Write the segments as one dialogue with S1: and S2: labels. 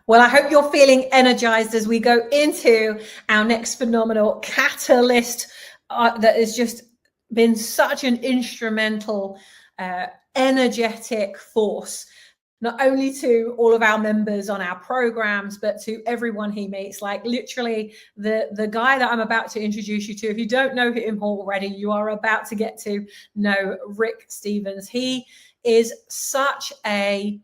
S1: Well, I hope you're feeling energized as we go into our next phenomenal catalyst that has just been such an instrumental, energetic force, not only to all of our members on our programs, but to everyone he meets. Like literally the guy that I'm about to introduce you to, if you don't know him already, you are about to get to know Rik Stevens. He is such a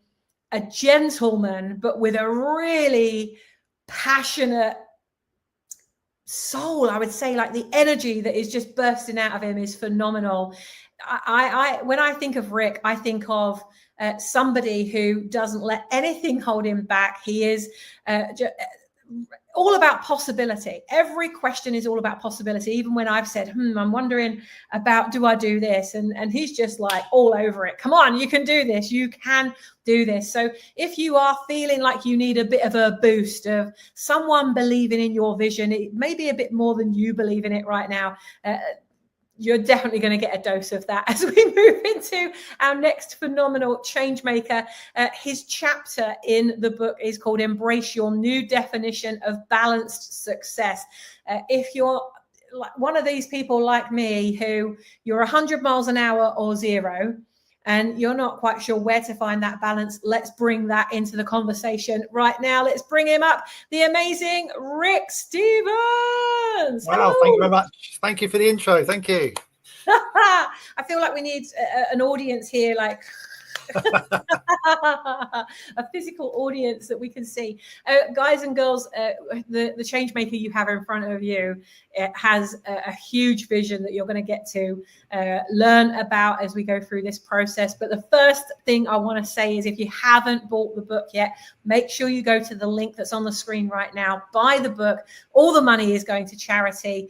S1: gentleman, but with a really passionate soul. I would say, like, the energy that is just bursting out of him is phenomenal. I when I think of Rik, I think of somebody who doesn't let anything hold him back. He is all about possibility. Every question is all about possibility. Even when I've said, I'm wondering about, do I do this? And he's just like all over it. Come on, you can do this. You can do this. So if you are feeling like you need a bit of a boost of someone believing in your vision, it may be a bit more than you believe in it right now. You're definitely going to get a dose of that as we move into our next phenomenal change maker. His chapter in the book is called Embrace Your New Definition of Balanced Success. If you're like one of these people like me, who you're 100 miles an hour or zero, and you're not quite sure where to find that balance, let's bring that into the conversation right now. Let's bring him up, the amazing Rik Stevens.
S2: Wow, thank you very much. Thank you for the intro. Thank you.
S1: I feel like we need an audience here, like a physical audience that we can see. Guys and girls, the change maker you have in front of you, it has a huge vision that you're going to get to learn about as we go through this process. But the first thing I want to say is, if you haven't bought the book yet, make sure you go to the link that's on the screen right now. Buy the book. All the money is going to charity.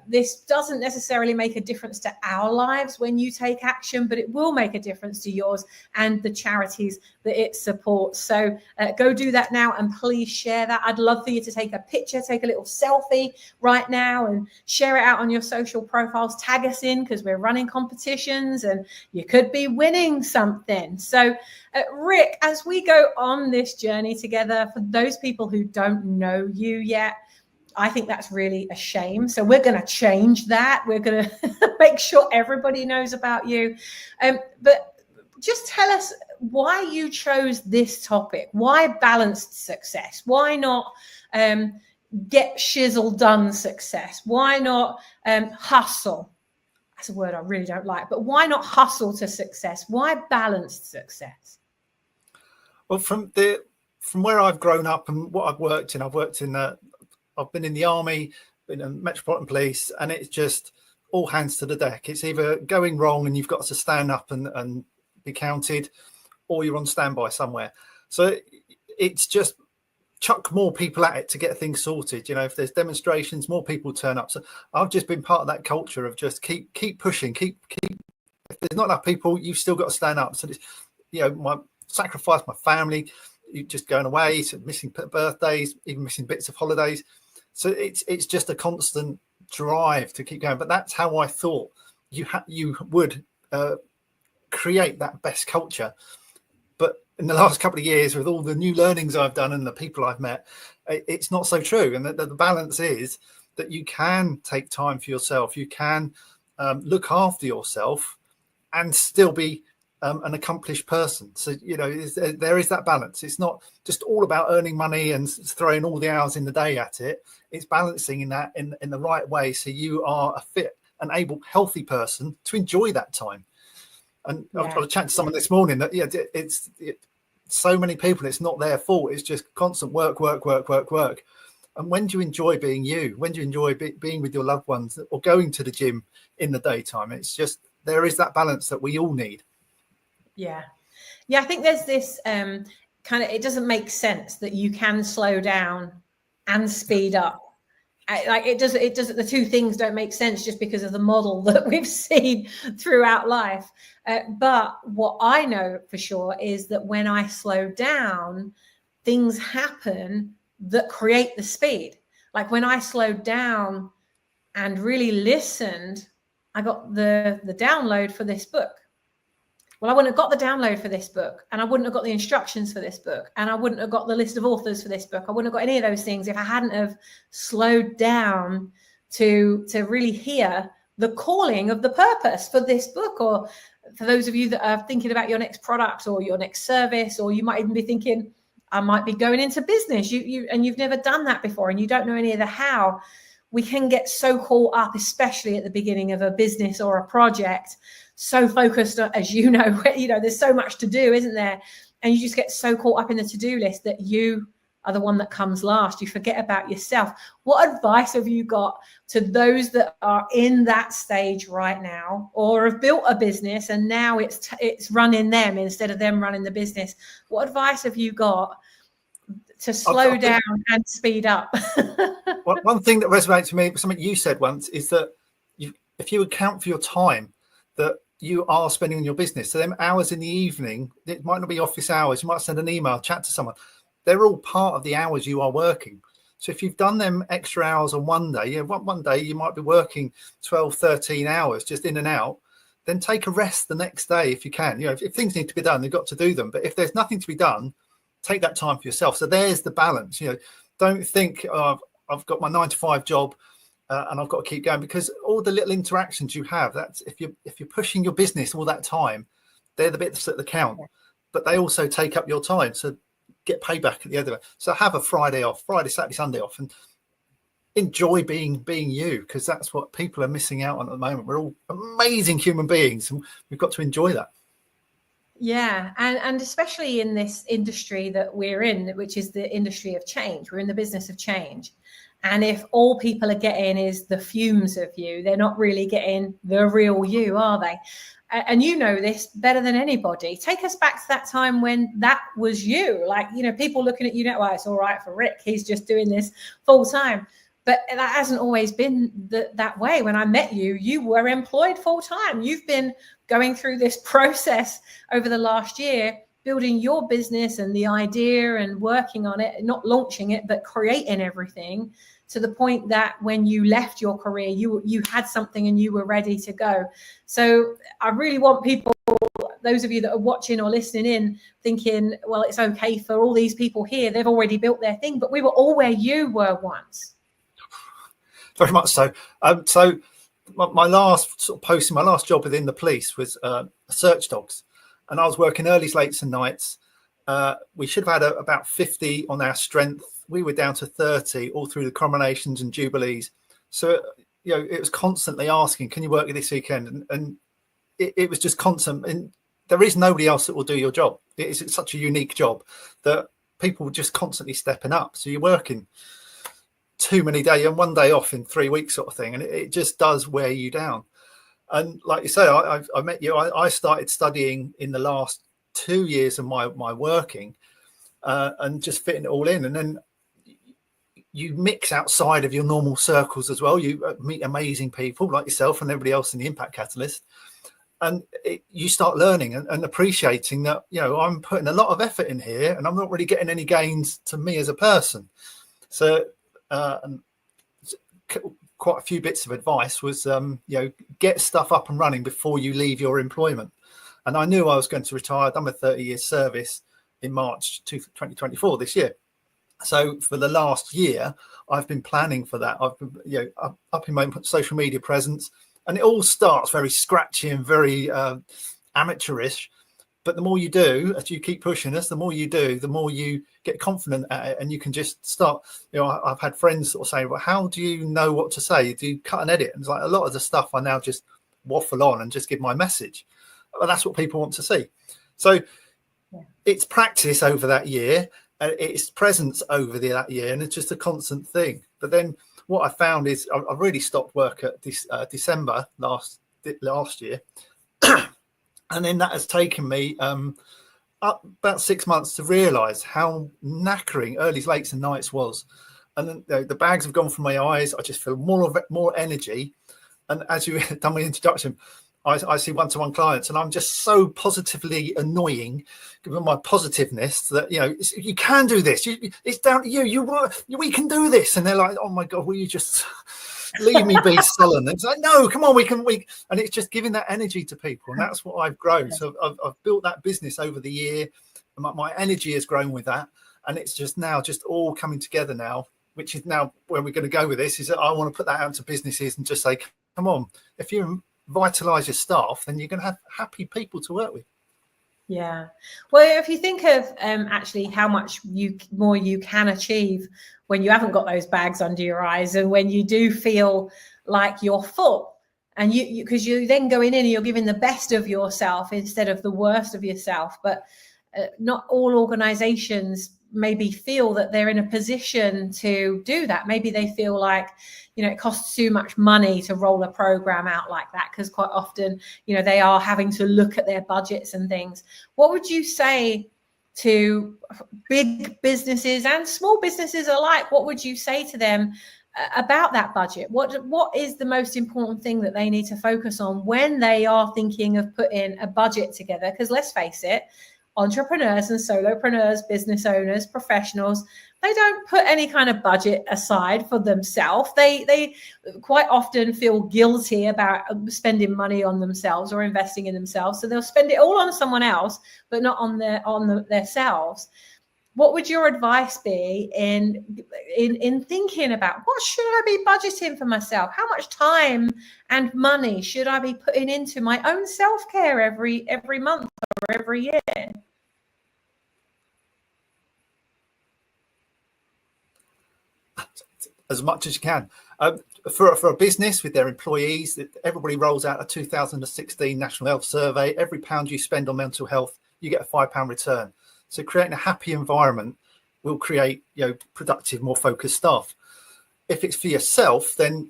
S1: This doesn't necessarily make a difference to our lives when you take action, but it will make a difference to yours and the charities that it supports. So go do that now, and please share that. I'd love for you to take a picture, take a little selfie right now and share it out on your social profiles. Tag us in, because we're running competitions and you could be winning something. So Rik, as we go on this journey together, for those people who don't know you yet, I think that's really a shame. So we're going to change that. We're going to make sure everybody knows about you. But just tell us why you chose this topic. Why balanced success? Why not get shizzle done success? Why not hustle? That's a word I really don't like, but why not hustle to success? Why balanced success?
S2: Well, from where I've grown up and what I've worked in, I've been in the army, been in Metropolitan Police, and it's just all hands to the deck. It's either going wrong and you've got to stand up and be counted, or you're on standby somewhere. So it's just chuck more people at it to get things sorted. You know, if there's demonstrations, more people turn up. So I've just been part of that culture of just keep pushing, keep. If there's not enough people, you've still got to stand up. So it's, you know, sacrifice my family, you just going away, so missing birthdays, even missing bits of holidays. So it's just a constant drive to keep going. But that's how I thought you would create that best culture. But in the last couple of years, with all the new learnings I've done and the people I've met, it's not so true. And the balance is that you can take time for yourself. You can look after yourself and still be an accomplished person. So, you know, there is that balance. It's not just all about earning money and throwing all the hours in the day at it. It's balancing in that in the right way, so you are a fit and able, healthy person to enjoy that time. And I was chatting to someone this morning that it's so many people, it's not their fault. It's just constant work. And when do you enjoy being you? When do you enjoy being with your loved ones, or going to the gym in the daytime? It's just, there is that balance that we all need.
S1: Yeah. I think there's this kind of, it doesn't make sense that you can slow down and speed up. Like it does. The two things don't make sense just because of the model that we've seen throughout life. But what I know for sure is that when I slow down, things happen that create the speed. Like when I slowed down and really listened, I got the download for this book. Well, I wouldn't have got the download for this book, and I wouldn't have got the instructions for this book, and I wouldn't have got the list of authors for this book. I wouldn't have got any of those things if I hadn't have slowed down to really hear the calling of the purpose for this book. Or for those of you that are thinking about your next product or your next service, or you might even be thinking, I might be going into business, and you've never done that before, and you don't know any of the how. We can get so caught up, especially at the beginning of a business or a project, so focused on, as you know, there's so much to do, isn't there? And you just get so caught up in the to-do list that you are the one that comes last. You forget about yourself. What advice have you got to those that are in that stage right now, or have built a business and now it's running them instead of them running the business? What advice have you got to slow down and speed up?
S2: One thing that resonates with me, something you said once, is that if you account for your time that you are spending in your business, so them hours in the evening, it might not be office hours, you might send an email, chat to someone, they're all part of the hours you are working. So if you've done them extra hours on one day, one day you might be working 12, 13 hours just in and out, then take a rest the next day if you can. If things need to be done, you've got to do them. But if there's nothing to be done, take that time for yourself. So there's the balance. Don't think, I've got my 9-to-5 job and I've got to keep going, because all the little interactions you have, that's if you're pushing your business all that time, they're the bits that count, but they also take up your time. So get payback at the end of it. So have a Friday off, Friday, Saturday, Sunday off, and enjoy being you, because that's what people are missing out on at the moment. We're all amazing human beings, and we've got to enjoy that.
S1: Yeah, and especially in this industry that we're in, which is the industry of change. We're in the business of change. And if all people are getting is the fumes of you, they're not really getting the real you, are they? And you know this better than anybody. Take us back to that time when that was you. Like, people looking at you now, well, it's all right for Rik, he's just doing this full time. But that hasn't always been that way. When I met you, you were employed full time. You've been going through this process over the last year, building your business and the idea and working on it, not launching it, but creating everything, to the point that when you left your career, you had something and you were ready to go. So I really want people, those of you that are watching or listening in, thinking, well, it's okay for all these people here, they've already built their thing, but we were all where you were once.
S2: Very much so. So my last sort of posting, my last job within the police was search dogs, and I was working earlys, lates and nights. We should have had about 50 on our strength. We were down to 30 all through the coronations and jubilees. So, it was constantly asking, can you work this weekend? And it was just constant. And there is nobody else that will do your job. It's such a unique job that people were just constantly stepping up. So you're working too many days and one day off in 3 weeks sort of thing. And it just does wear you down. And like you say, I met you. I started studying in the last 2 years of my working and just fitting it all in. And then you mix outside of your normal circles as well. You meet amazing people like yourself and everybody else in the Impact Catalyst. And you start learning and appreciating that, I'm putting a lot of effort in here and I'm not really getting any gains to me as a person. So quite a few bits of advice was, get stuff up and running before you leave your employment. And I knew I was going to retire. I'd done my 30-year service in March 2024 this year. So for the last year, I've been planning for that. I've been, upping my social media presence, and it all starts very scratchy and very amateurish. But the more you do, as you keep pushing us, the more you do, the more you get confident at it, and you can just start. I've had friends sort of say, "Well, how do you know what to say? Do you cut and edit?" And it's like a lot of the stuff I now just waffle on and just give my message. Well, that's what people want to see. So it's practice over that year. It's presence over that year, and it's just a constant thing. But then what I found is I really stopped work at this December last year, and then that has taken me up about 6 months to realise how knackering early, lates, and nights was. And then the bags have gone from my eyes. I just feel more energy. And as you done my introduction, I see one-to-one clients, and I'm just so positively annoying, given my positiveness, that you can do this. It's down to you. We can do this. And they're like, "Oh my God, will you just leave me be sullen. It's like, no, come on, and it's just giving that energy to people. And that's what I've grown. So I've built that business over the year. My energy has grown with that. And it's just now just all coming together now, which is now where we're going to go with this, is that I want to put that out to businesses and just say, come on, if you vitalize your staff, then you're going to have happy people to work with.
S1: Yeah. Well, if you think of actually how much more you can achieve when you haven't got those bags under your eyes, and when you do feel like you're full, and because you're then going in and you're giving the best of yourself instead of the worst of yourself. But not all organizations maybe feel that they're in a position to do that. Maybe they feel like, it costs too much money to roll a program out like that, because quite often, they are having to look at their budgets and things. What would you say to big businesses and small businesses alike? What would you say to them about that budget? What is the most important thing that they need to focus on when they are thinking of putting a budget together? Because let's face it, entrepreneurs and solopreneurs, business owners, professionals, they don't put any kind of budget aside for themselves. They quite often feel guilty about spending money on themselves or investing in themselves. So they'll spend it all on someone else, but not on themselves. What would your advice be in thinking about, what should I be budgeting for myself? How much time and money should I be putting into my own self-care every month or every year?
S2: As much as you can. For a business with their employees, everybody rolls out a 2016 National Health Survey. Every pound you spend on mental health, you get a £5 return. So creating a happy environment will create, productive, more focused staff. If it's for yourself, then,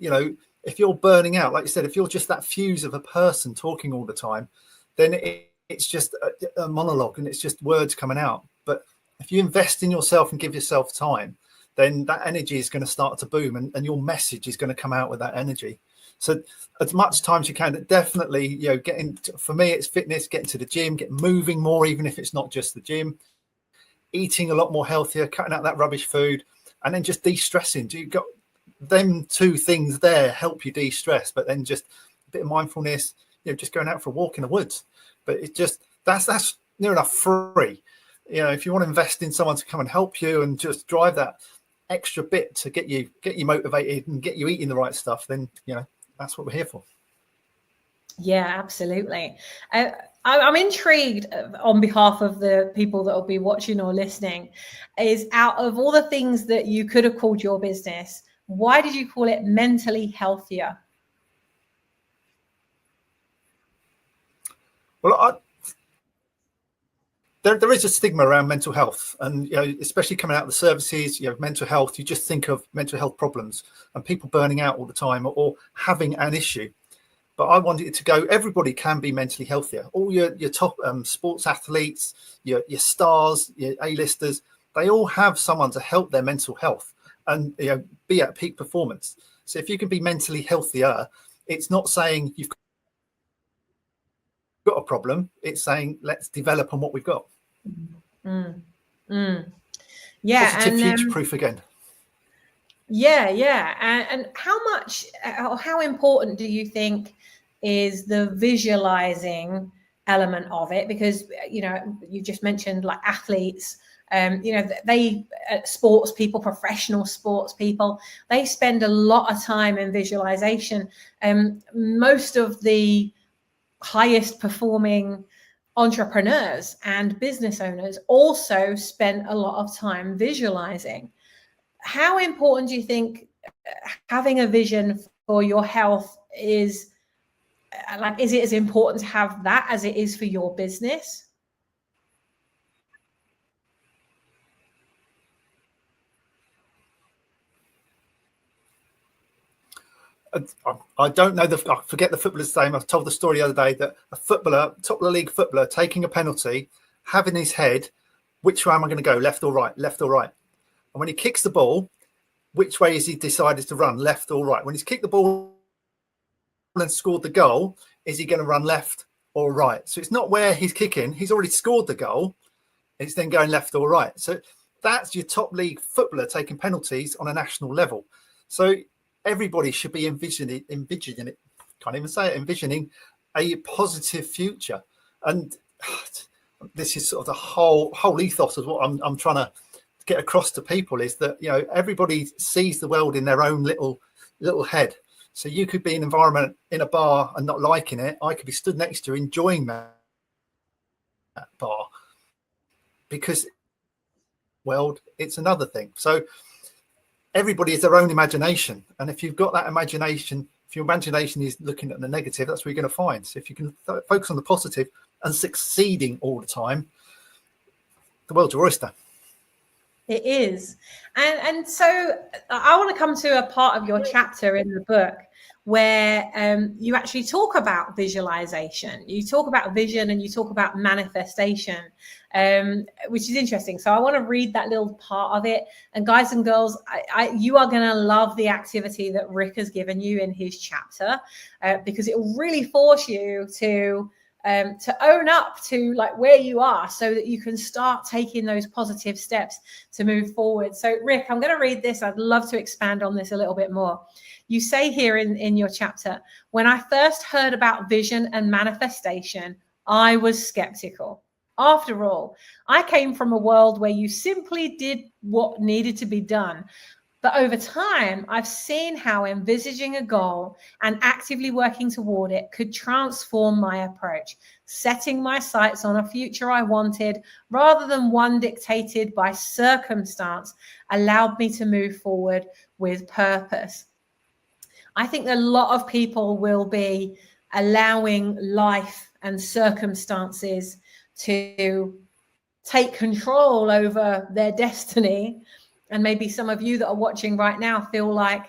S2: if you're burning out, like you said, if you're just that fuse of a person talking all the time, then it's just a monologue and it's just words coming out. But if you invest in yourself and give yourself time, then that energy is going to start to boom, and your message is going to come out with that energy. So as much time as you can, definitely, for me, it's fitness, getting to the gym, get moving more, even if it's not just the gym, eating a lot more healthier, cutting out that rubbish food, and then just de-stressing. Do you got them two things there help you de-stress? But then just a bit of mindfulness, just going out for a walk in the woods. But it just, that's near enough free. If you want to invest in someone to come and help you and just drive that extra bit to get you motivated and get you eating the right stuff, then that's what we're here for.
S1: Yeah, absolutely. I'm intrigued on behalf of the people that will be watching or listening, is out of all the things that you could have called your business, why did you call it Mentally Healthier?
S2: Well, there is a stigma around mental health, and especially coming out of the services, mental health, you just think of mental health problems and people burning out all the time or having an issue. But I wanted it to go, everybody can be mentally healthier. All your top sports athletes, your stars, your A-listers, they all have someone to help their mental health and be at peak performance. So if you can be mentally healthier, it's not saying you've got a problem, it's saying let's develop on what we've got.
S1: Yeah,
S2: positive, future proof again.
S1: And how important do you think is the visualizing element of it? Because you just mentioned like athletes, they sports people, professional sports people, they spend a lot of time in visualization. Most of the highest performing entrepreneurs and business owners also spend a lot of time visualizing. How important do you think having a vision for your health is? Is it as important to have that as it is for your business?
S2: I don't know I forget the footballer's name. I told the story the other day that a footballer, top of the league footballer, taking a penalty, having his head, which way am I going to go, left or right, left or right? And when he kicks the ball, which way is he decided to run, left or right? When he's kicked the ball and scored the goal, is he going to run left or right? So it's not where he's kicking. He's already scored the goal. It's then going left or right. So that's your top league footballer taking penalties on a national level. So everybody should be envisioning it. Can't even say it. Envisioning a positive future, and this is sort of the whole ethos of what I'm trying to get across to people, is that, you know, everybody sees the world in their own little head. So you could be in an environment in a bar and not liking it. I could be stood next to you enjoying that bar, because world, it's another thing. So everybody has their own imagination, and if you've got that imagination, if your imagination is looking at the negative, that's what you're going to find. So if you can focus on the positive and succeeding all the time, the world's your oyster.
S1: It is. And so I want to come to a part of your chapter in the book where you actually talk about visualization. You talk about vision and you talk about manifestation, which is interesting. So I want to read that little part of it. And guys and girls, you are going to love the activity that Rik has given you in his chapter, because it will really force you to own up to like where you are, so that you can start taking those positive steps to move forward. So Rik, I'm going to read this. I'd love to expand on this a little bit more. You say here in your chapter, when I first heard about vision and manifestation, I was skeptical. After all, I came from a world where you simply did what needed to be done. But over time, I've seen how envisaging a goal and actively working toward it could transform my approach, setting my sights on a future I wanted rather than one dictated by circumstance allowed me to move forward with purpose. I think a lot of people will be allowing life and circumstances to take control over their destiny. And maybe some of you that are watching right now feel like,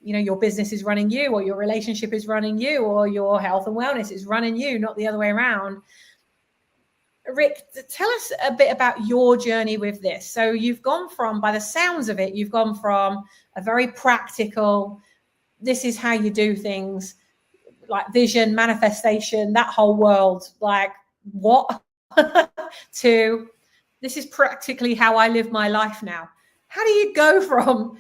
S1: you know, your business is running you, or your relationship is running you, or your health and wellness is running you, not the other way around. Rik, tell us a bit about your journey with this. So you've gone from, by the sounds of it, you've gone from a very practical, this is how you do things, like vision, manifestation, that whole world, like what, to this is practically how I live my life now. How do you go from,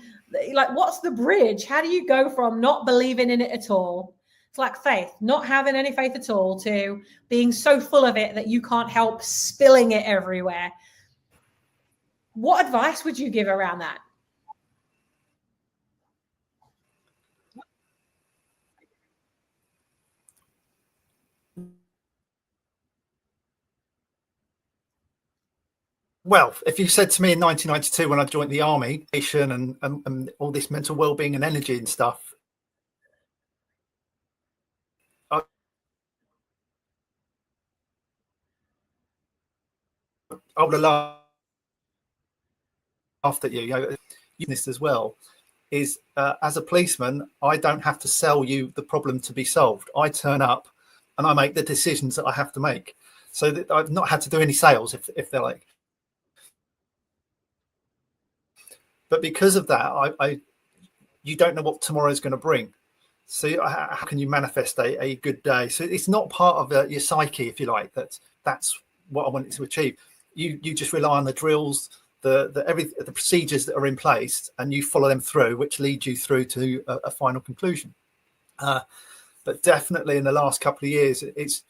S1: like, what's the bridge? How do you go from not believing in it at all? It's like faith, not having any faith at all, to being so full of it that you can't help spilling it everywhere. What advice would you give around that?
S2: Well, if you said to me in 1992 when I joined the army, and all this mental well-being and energy and stuff, I would have laughed at you. You know, this as well is, as a policeman, I don't have to sell you the problem to be solved. I turn up and I make the decisions that I have to make. So that I've not had to do any sales, if they're like. But because of that, you don't know what tomorrow is going to bring. So how can you manifest a good day? So it's not part of your psyche, if you like. That's what I wanted to achieve. You just rely on the drills, the procedures that are in place, and you follow them through, which leads you through to a final conclusion. But definitely in the last couple of years, it's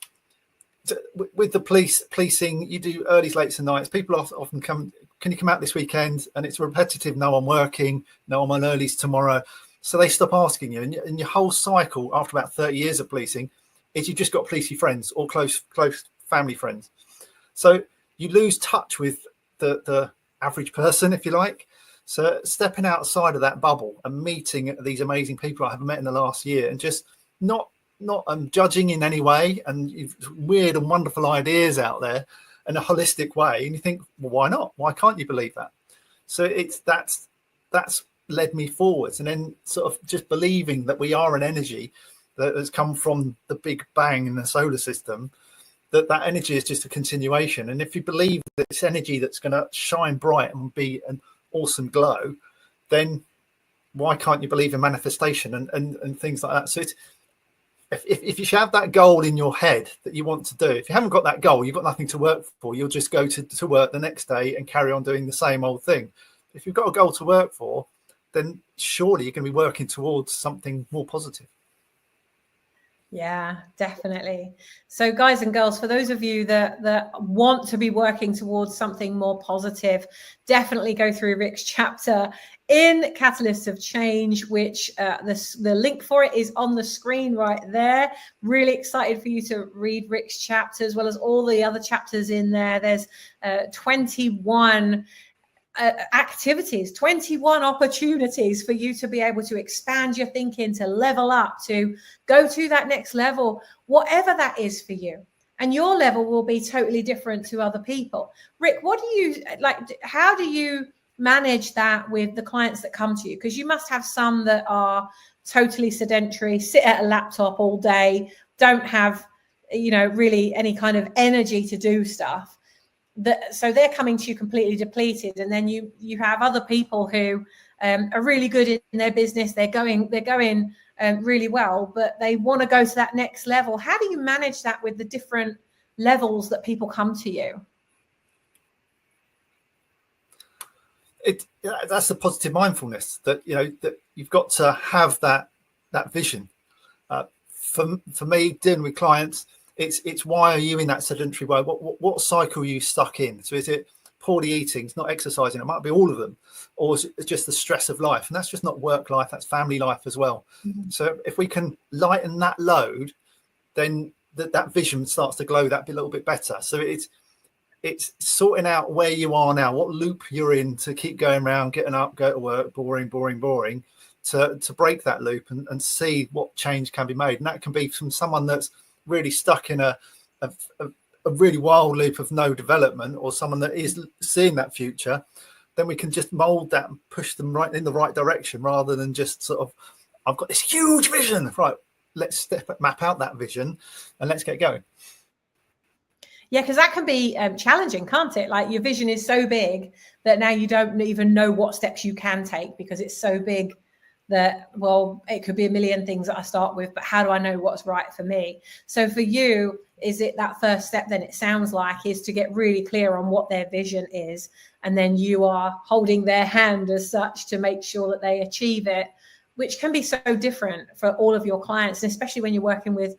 S2: with the policing. You do earlys, lates, and nights. People often come. Can you come out this weekend? And it's repetitive. No, I'm working. No, I'm on earlys tomorrow. So they stop asking you, and your whole cycle after about 30 years of policing is you just got policey friends or close family friends. So you lose touch with the average person, if you like. So stepping outside of that bubble and meeting these amazing people I have met in the last year, and just not judging in any way, and weird and wonderful ideas out there in a holistic way, and you think, well, why not? Why can't you believe that? So that's led me forwards, and then sort of just believing that we are an energy that has come from the big bang in the solar system, that energy is just a continuation. And if you believe that it's energy that's going to shine bright and be an awesome glow, then why can't you believe in manifestation and things like that? So it's, if you have that goal in your head that you want to do, if you haven't got that goal, you've got nothing to work for. You'll just go to work the next day and carry on doing the same old thing. If you've got a goal to work for, then surely you're going to be working towards something more positive.
S1: Yeah, definitely. So guys and girls, for those of you that want to be working towards something more positive, definitely go through Rik's chapter in Catalysts of Change, which the link for it is on the screen right there. Really excited for you to read Rik's chapter as well as all the other chapters in there. There's 21 activities, 21 opportunities for you to be able to expand your thinking, to level up, to go to that next level, whatever that is for you. And your level will be totally different to other people. Rik, what do you like? How do you manage that with the clients that come to you? Because you must have some that are totally sedentary, sit at a laptop all day, don't have, really any kind of energy to do stuff. So they're coming to you completely depleted, and then you have other people who are really good in their business. They're going really well, but they want to go to that next level. How do you manage that with the different levels that people come to you?
S2: That's the positive mindfulness that that you've got to have that vision. For me, dealing with clients, it's why are you in that sedentary way? What cycle are you stuck in? So is it poorly eating? It's not exercising. It might be all of them, or is it just the stress of life? And that's just not work life. That's family life as well. Mm-hmm. So if we can lighten that load, then that vision starts to glow that a little bit better. So it's sorting out where you are now, what loop you're in, to keep going around, getting up, go to work, boring, to break that loop and see what change can be made. And that can be from someone that's really stuck in a really wild loop of no development, or someone that is seeing that future. Then we can just mold that and push them right in the right direction, rather than just sort of, I've got this huge vision, right, let's map out that vision and let's get going.
S1: Yeah, because that can be challenging, can't it? Like, your vision is so big that now you don't even know what steps you can take, because it's so big that, well, it could be a million things that I start with, but how do I know what's right for me? So for you, is it that first step then, it sounds like, is to get really clear on what their vision is, and then you are holding their hand as such to make sure that they achieve it, which can be so different for all of your clients, and especially when you're working with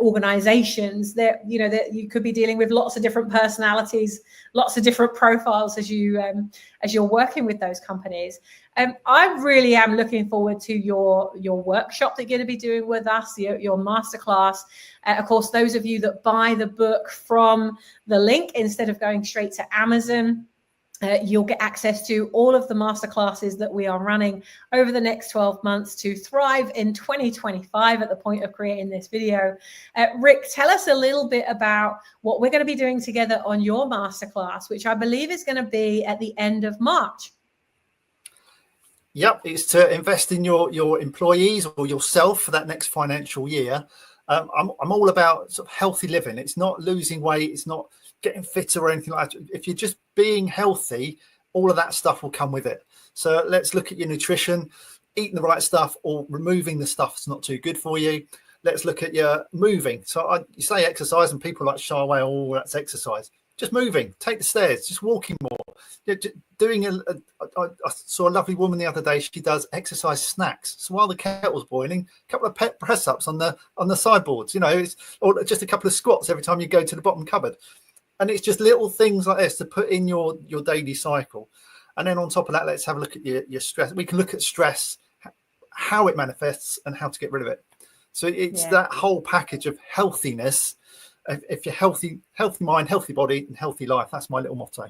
S1: organizations that, that you could be dealing with lots of different personalities, lots of different profiles as you're working with those companies. I really am looking forward to your workshop that you're going to be doing with us, your masterclass. Of course, those of you that buy the book from the link instead of going straight to Amazon, you'll get access to all of the masterclasses that we are running over the next 12 months to thrive in 2025 at the point of creating this video. Rik, tell us a little bit about what we're going to be doing together on your masterclass, which I believe is going to be at the end of March.
S2: Yep, it's to invest in your employees or yourself for that next financial year. I'm all about sort of healthy living. It's not losing weight. It's not getting fitter or anything like that. If you're just being healthy, all of that stuff will come with it. So let's look at your nutrition, eating the right stuff or removing the stuff that's not too good for you. Let's look at your moving. So you say exercise and people like shy away, oh, that's exercise. Just moving, take the stairs, just walking more. Doing I saw a lovely woman the other day. She does exercise snacks. So while the kettle's boiling, a couple of press ups on the sideboards. Or just a couple of squats every time you go to the bottom cupboard. And it's just little things like this to put in your daily cycle. And then on top of that, let's have a look at your stress. We can look at stress, how it manifests, and how to get rid of it. So it's that whole package of healthiness. If you're healthy mind, healthy body, and healthy life, that's my little motto.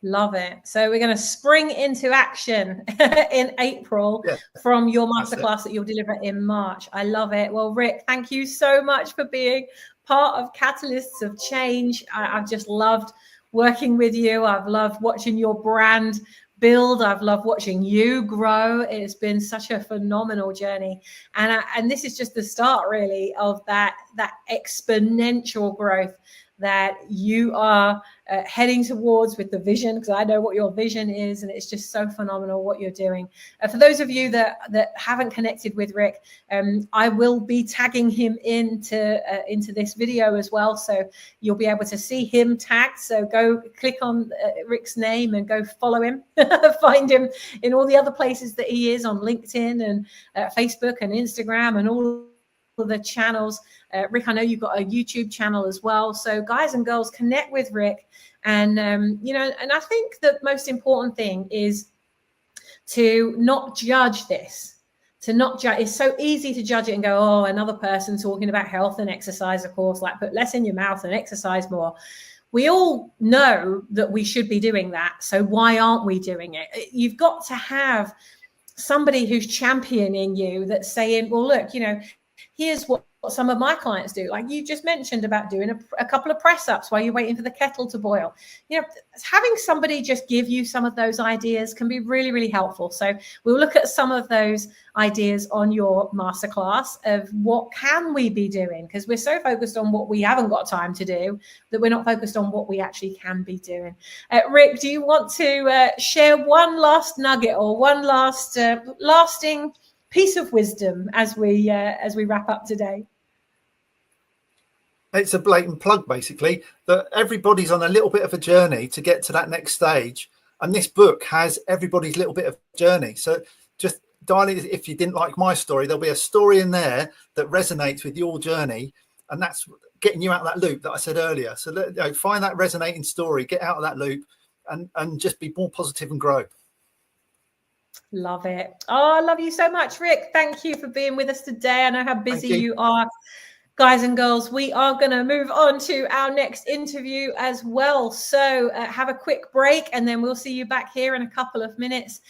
S1: Love it. So we're going to spring into action in April from your masterclass that you'll deliver in March. I love it. Well, Rik, thank you so much for being part of Catalysts of Change. I've just loved working with you. I've loved watching your brand build. I've loved watching you grow. It's been such a phenomenal journey. And this is just the start, really, of that exponential growth that you are heading towards with the vision, because I know what your vision is, and it's just so phenomenal what you're doing. For those of you that haven't connected with Rik, I will be tagging him into this video as well, so you'll be able to see him tagged. So go click on Rik's name and go follow him. Find him in all the other places that he is, on LinkedIn and Facebook and Instagram and all the channels. Rik, I know you've got a YouTube channel as well. So guys and girls, connect with Rik. And, and I think the most important thing is to not judge this. To not judge. It's so easy to judge it and go, oh, another person talking about health and exercise, of course, like put less in your mouth and exercise more. We all know that we should be doing that. So why aren't we doing it? You've got to have somebody who's championing you, that's saying, well, look, here's what some of my clients do. Like you just mentioned about doing a couple of press ups while you're waiting for the kettle to boil. Having somebody just give you some of those ideas can be really, really helpful. So we'll look at some of those ideas on your masterclass of what can we be doing, because we're so focused on what we haven't got time to do that we're not focused on what we actually can be doing. Rik, do you want to share one last nugget or one last lasting piece of wisdom as we wrap up today?
S2: It's a blatant plug, basically, that everybody's on a little bit of a journey to get to that next stage. And this book has everybody's little bit of journey. So just darling, if you didn't like my story, there'll be a story in there that resonates with your journey. And that's getting you out of that loop that I said earlier. So find that resonating story, get out of that loop and just be more positive and grow.
S1: Love it. Oh, I love you so much, Rik. Thank you for being with us today. I know how busy you are. Guys and girls, we are going to move on to our next interview as well. So have a quick break and then we'll see you back here in a couple of minutes.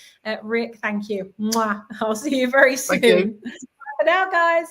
S1: Rik, thank you. Mwah. I'll see you very soon.
S2: Thank you.
S1: Bye for now, guys.